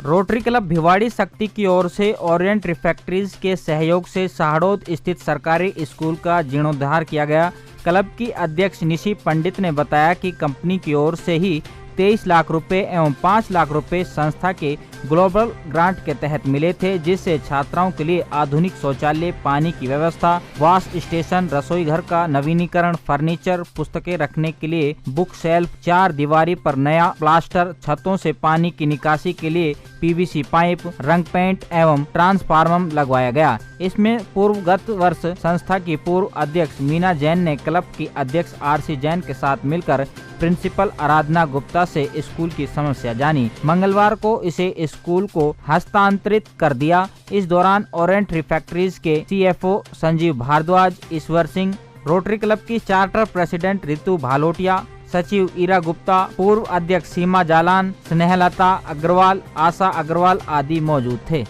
Rotary club Bhiwadi शक्ति की ओर से ओरिएंट रिफैक्ट्रीज के सहयोग से साहड़ोद स्थित सरकारी स्कूल का जीर्णोद्धार किया गया। क्लब की अध्यक्ष निशी पंडित ने बताया कि कंपनी की ओर से ही 23 लाख रुपए एवं 5 लाख रुपए संस्था के ग्लोबल ग्रांट के तहत मिले थे, जिससे छात्राओं के लिए आधुनिक शौचालय, पानी की व्यवस्था, वॉश स्टेशन, रसोई घर का नवीनीकरण, फर्नीचर, पुस्तकें रखने के लिए बुक शेल्फ, 4 दीवारी पर नया प्लास्टर, छतों से पानी की निकासी के लिए पीवीसी पाइप, रंग पेंट एवं ट्रांसफार्मर लगवाया गया। इसमें पूर्वगत वर्ष संस्था की पूर्व अध्यक्ष मीना जैन ने क्लब की अध्यक्ष आरसी जैन के साथ मिलकर प्रिंसिपल आराधना गुप्ता से स्कूल की समस्या जानी। मंगलवार को इसे स्कूल को हस्तांतरित कर दिया। इस दौरान ओरिएंट रिफैक्ट्रीज के CFO Sanjeev Bhardwaj, Ishwar Singh, rotary club की चार्टर प्रेसिडेंट रितु भालोटिया, सचिव ईरा गुप्ता, पूर्व अध्यक्ष सीमा जालान, स्नेहलता अग्रवाल, आशा अग्रवाल आदि मौजूद थे।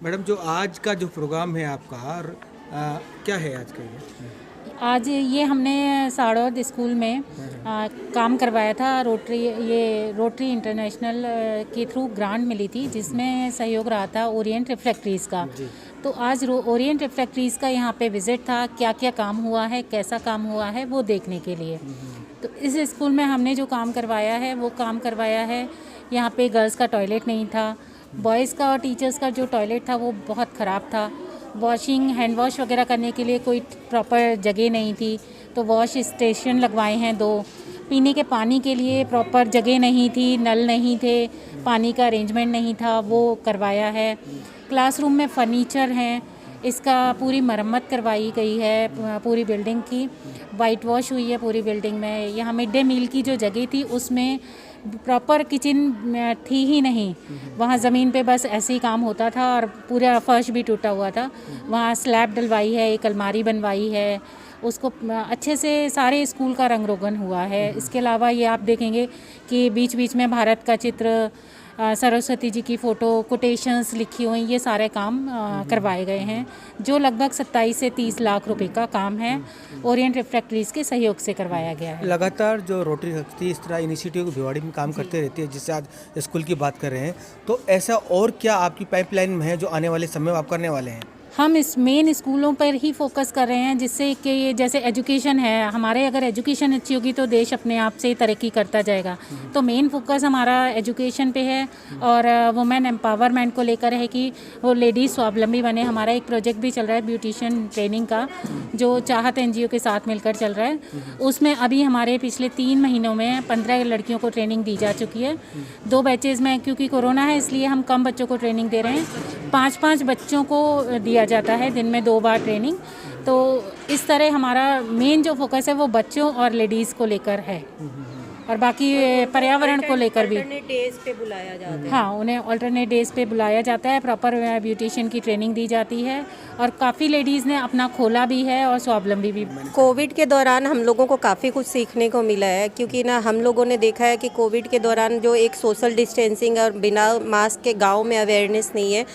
मैडम, जो आज का जो प्रोग्राम है आपका क्या है आज का ये? आज ये हमने साहड़ोद स्कूल में काम करवाया था। रोटरी इंटरनेशनल के थ्रू ग्रांट मिली थी, जिसमें सहयोग रहा था ओरिएंट रिफैक्ट्रीज का। तो आज ओरिएंट रिफैक्ट्रीज का यहाँ पे विजिट था। क्या क्या काम हुआ है, कैसा काम हुआ है, वो देखने के लिए। तो इस स्कूल में हमने जो काम करवाया है वो काम करवाया है, यहाँ पे गर्ल्स का टॉयलेट नहीं था, बॉयज़ का और टीचर्स का जो टॉयलेट था वो बहुत ख़राब था। वॉशिंग, हैंड वॉश वगैरह करने के लिए कोई प्रॉपर जगह नहीं थी, तो वॉश स्टेशन लगवाए हैं 2। पीने के पानी के लिए प्रॉपर जगह नहीं थी, नल नहीं थे, पानी का अरेंजमेंट नहीं था, वो करवाया है। क्लासरूम में फर्नीचर हैं, इसका पूरी मरम्मत करवाई गई है। पूरी बिल्डिंग की वाइट वॉश हुई है पूरी बिल्डिंग में। यहाँ मिड डे मील की जो जगह थी उसमें प्रॉपर किचन थी ही नहीं, वहाँ ज़मीन पे बस ऐसे ही काम होता था और पूरा फर्श भी टूटा हुआ था। वहाँ स्लैब डलवाई है, एक अलमारी बनवाई है, उसको अच्छे से सारे स्कूल का रंग रोगन हुआ है। इसके अलावा ये आप देखेंगे कि बीच बीच में भारत का चित्र, सरस्वती जी की फ़ोटो, कोटेशंस लिखी हुई, ये सारे काम करवाए गए हैं, जो लगभग 27 से 30 लाख रुपए का काम है। ओरिएंट रिफैक्ट्रीज के सहयोग से करवाया गया है। लगातार जो रोटरी शक्ति इस तरह इनिशिएटिव भिवाड़ी में काम करते रहती है, जिससे आज स्कूल की बात कर रहे हैं, तो ऐसा और क्या आपकी पाइपलाइन में है जो आने वाले समय में आप करने वाले हैं? हम इस मेन स्कूलों पर ही फोकस कर रहे हैं, जिससे कि ये जैसे एजुकेशन है हमारे, अगर एजुकेशन अच्छी होगी तो देश अपने आप से तरक्की करता जाएगा। तो मेन फोकस हमारा एजुकेशन पे है और वुमेन एम्पावरमेंट को लेकर है कि वो लेडीज़ स्वावलंबी बने। हमारा एक प्रोजेक्ट भी चल रहा है ब्यूटिशियन ट्रेनिंग का, जो चाहत एनजीओ के साथ मिलकर चल रहा है। उसमें अभी हमारे पिछले 3 महीनों में 15 लड़कियों को ट्रेनिंग दी जा चुकी है। 2 बैचेज़ में, क्योंकि कोरोना है इसलिए हम कम बच्चों को ट्रेनिंग दे रहे हैं। 5-5 बच्चों को दिया जाता है, दिन में 2 बार ट्रेनिंग। तो इस तरह हमारा मेन जो फोकस है वो बच्चों और लेडीज़ को लेकर है, और बाकी पर्यावरण को लेकर भी अल्टरनेट डेज पे बुलाया जाता है। हाँ, उन्हें अल्टरनेट डेज पे बुलाया जाता है, प्रॉपर ब्यूटिशियन की ट्रेनिंग दी जाती है, और काफ़ी लेडीज़ ने अपना खोला भी है और स्वावलंबी भी। कोविड के दौरान हम लोगों को काफ़ी कुछ सीखने को मिला है, क्योंकि ना हम लोगों ने देखा है कि कोविड के दौरान जो एक सोशल डिस्टेंसिंग और बिना मास्क के गाँव में अवेयरनेस नहीं है,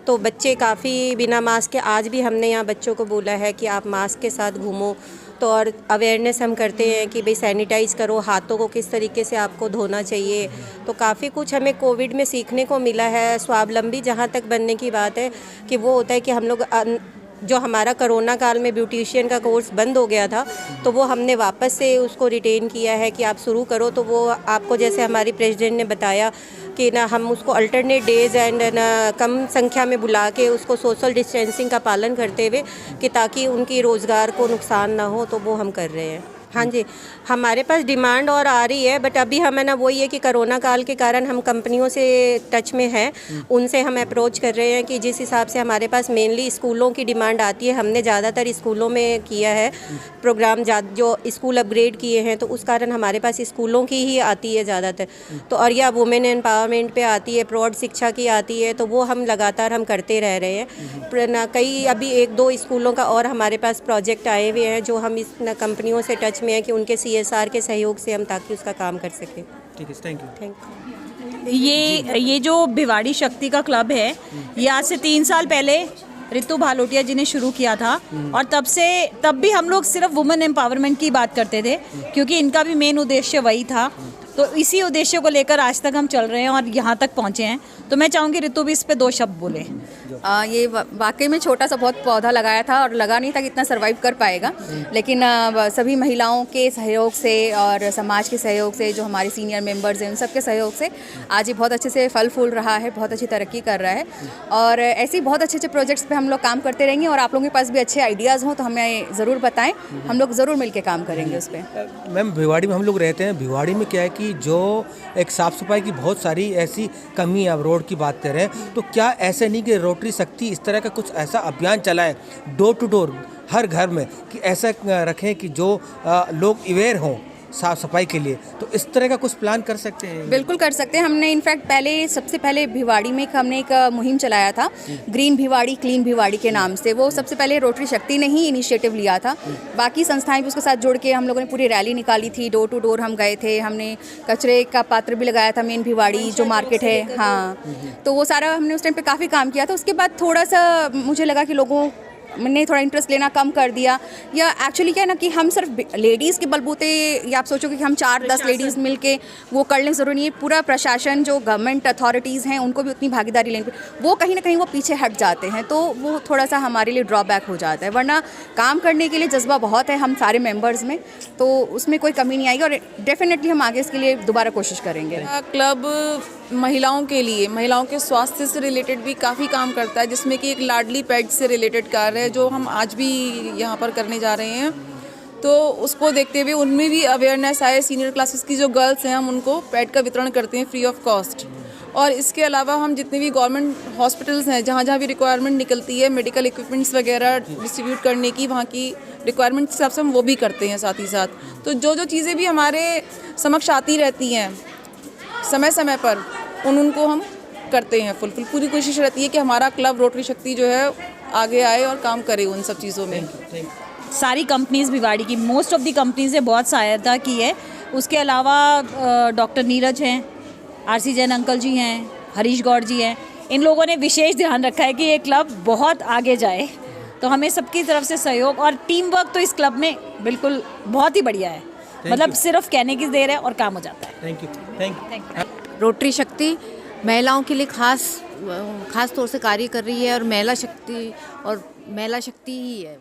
तो बच्चे काफ़ी बिना मास्क के, आज भी हमने यहाँ बच्चों को बोला है कि आप मास्क के साथ घूमो। तो और अवेयरनेस हम करते हैं कि भाई सैनिटाइज़ करो, हाथों को किस तरीके से आपको धोना चाहिए। तो काफ़ी कुछ हमें कोविड में सीखने को मिला है। स्वावलंबी जहाँ तक बनने की बात है कि वो होता है कि हम लोग जो हमारा कोरोना काल में ब्यूटिशियन का कोर्स बंद हो गया था, तो वो हमने वापस से उसको रिटेन किया है कि आप शुरू करो। तो वो आपको जैसे हमारी प्रेसिडेंट ने बताया कि ना हम उसको अल्टरनेट डेज एंड ना कम संख्या में बुला के उसको सोशल डिस्टेंसिंग का पालन करते हुए, कि ताकि उनकी रोज़गार को नुकसान ना हो, तो वो हम कर रहे हैं। हाँ जी, हमारे पास डिमांड और आ रही है, बट अभी हमें ना वही है कि कोरोना काल के कारण हम कंपनियों से टच में हैं, उनसे हम अप्रोच कर रहे हैं कि जिस हिसाब से हमारे पास मेनली स्कूलों की डिमांड आती है, हमने ज़्यादातर स्कूलों में किया है प्रोग्राम, जो स्कूल अपग्रेड किए हैं, तो उस कारण हमारे पास स्कूलों की ही आती है ज़्यादातर। तो और या वुमेन एम्पावरमेंट पे आती है, प्रौढ़ शिक्षा की आती है, तो वो हम लगातार हम करते रह रहे हैं। कई अभी 1-2 स्कूलों का और हमारे पास प्रोजेक्ट आए हुए हैं, जो हम इस कंपनियों से टच में है कि उनके CSR के सहयोग से हम ताकि उसका काम कर सकें। ठीक है, थैंक यू। ये जो भिवाड़ी शक्ति का क्लब है, ये आज से 3 साल पहले रितु भालोटिया जी ने शुरू किया था। और तब भी हम लोग सिर्फ वुमेन एम्पावरमेंट की बात करते थे, क्योंकि इनका भी मेन उद्देश्य वही था। तो इसी उद्देश्य को लेकर आज तक हम चल रहे हैं और यहाँ तक पहुँचे हैं। तो मैं चाहूँगी रितु भी इस पे 2 शब्द बोले। ये वाकई में छोटा सा बहुत पौधा लगाया था और लगा नहीं था कि इतना सर्वाइव कर पाएगा, लेकिन सभी महिलाओं के सहयोग से और समाज के सहयोग से, जो हमारे सीनियर मेंबर्स हैं उन सब के सहयोग से आज ये बहुत अच्छे से फल फूल रहा है, बहुत अच्छी तरक्की कर रहा है। और ऐसे ही बहुत अच्छे अच्छे प्रोजेक्ट्स पे हम लोग काम करते रहेंगे। और आप लोगों के पास भी अच्छे आइडियाज़ हों तो हमें ज़रूर बताएं, हम लोग ज़रूर मिल के काम करेंगे उस पर। मैम, भिवाड़ी में हम लोग रहते हैं। भिवाड़ी में क्या है कि जो एक साफ़ सफाई की बहुत सारी ऐसी कमी है, अब रोड की बात कर रहे हैं, तो क्या ऐसे नहीं कि रोटरी शक्ति इस तरह का कुछ ऐसा अभियान चलाए डोर टू डोर हर घर में, कि ऐसा रखें कि जो लोग अवेयर हों साफ सफाई के लिए, तो इस तरह का कुछ प्लान कर सकते हैं? बिल्कुल कर सकते हैं। हमने इनफैक्ट सबसे पहले भिवाड़ी में हमने एक मुहिम चलाया था, ग्रीन भिवाड़ी क्लीन भिवाड़ी के नाम से। वो सबसे पहले रोटरी शक्ति ने ही इनिशिएटिव लिया था, बाकी संस्थाएं भी उसके साथ जुड़ के हम लोगों ने पूरी रैली निकाली थी, डोर टू डोर हम गए थे। हमने कचरे का पात्र भी लगाया था मेन भिवाड़ी जो मार्केट है, हाँ, तो वो सारा हमने उस टाइम पे काफ़ी काम किया था। उसके बाद थोड़ा सा मुझे लगा कि लोगों मैंने थोड़ा इंटरेस्ट लेना कम कर दिया, या एक्चुअली क्या है ना कि हम सिर्फ लेडीज़ के बलबूते, या आप सोचोगे कि हम 4-10 लेडीज़ मिलके वो कर लें, ज़रूरी नहीं है। पूरा प्रशासन, जो गवर्नमेंट अथॉरिटीज़ हैं, उनको भी उतनी भागीदारी लेनी, वो कहीं ना कहीं वो पीछे हट जाते हैं, तो वो थोड़ा सा हमारे लिए ड्रॉबैक हो जाता है। वरना काम करने के लिए जज्बा बहुत है हम सारे मेम्बर्स में, तो उसमें कोई कमी नहीं आएगी और डेफिनेटली हम आगे इसके लिए दोबारा कोशिश करेंगे। क्लब महिलाओं के लिए, महिलाओं के स्वास्थ्य से रिलेटेड भी काफ़ी काम करता है, जिसमें कि एक लाडली पेट से रिलेटेड कार्य है जो हम आज भी यहाँ पर करने जा रहे हैं। तो उसको देखते हुए उनमें भी अवेयरनेस आए। सीनियर क्लासेस की जो गर्ल्स हैं, हम उनको पैड का वितरण करते हैं फ्री ऑफ कॉस्ट। और इसके अलावा हम जितने भी गवर्नमेंट हॉस्पिटल्स हैं, जहाँ जहाँ भी रिक्वायरमेंट निकलती है मेडिकल इक्विपमेंट्स वगैरह डिस्ट्रीब्यूट करने की, वहाँ की रिक्वायरमेंट के हिसाब से हम वो भी करते हैं साथ ही साथ। तो जो चीज़ें भी हमारे समक्ष आती रहती हैं समय समय पर, उनको हम करते हैं फुलफिल। पूरी कोशिश रहती है कि हमारा क्लब रोटरी शक्ति जो है आगे आए और काम करे उन सब चीज़ों में। सारी कंपनीज़ भिवाड़ी की, मोस्ट ऑफ द कंपनीज़ ने बहुत सहायता की है। उसके अलावा डॉक्टर नीरज हैं, आरसी जैन अंकल जी हैं, हरीश गौड़ जी हैं, इन लोगों ने विशेष ध्यान रखा है कि ये क्लब बहुत आगे जाए। तो हमें सबकी तरफ से सहयोग और टीम वर्क तो इस क्लब में बिल्कुल बहुत ही बढ़िया है। मतलब सिर्फ कहने की देर है और काम हो जाता है। Thank you. रोटरी शक्ति महिलाओं के लिए खास तौर से कार्य कर रही है, और महिला शक्ति ही है।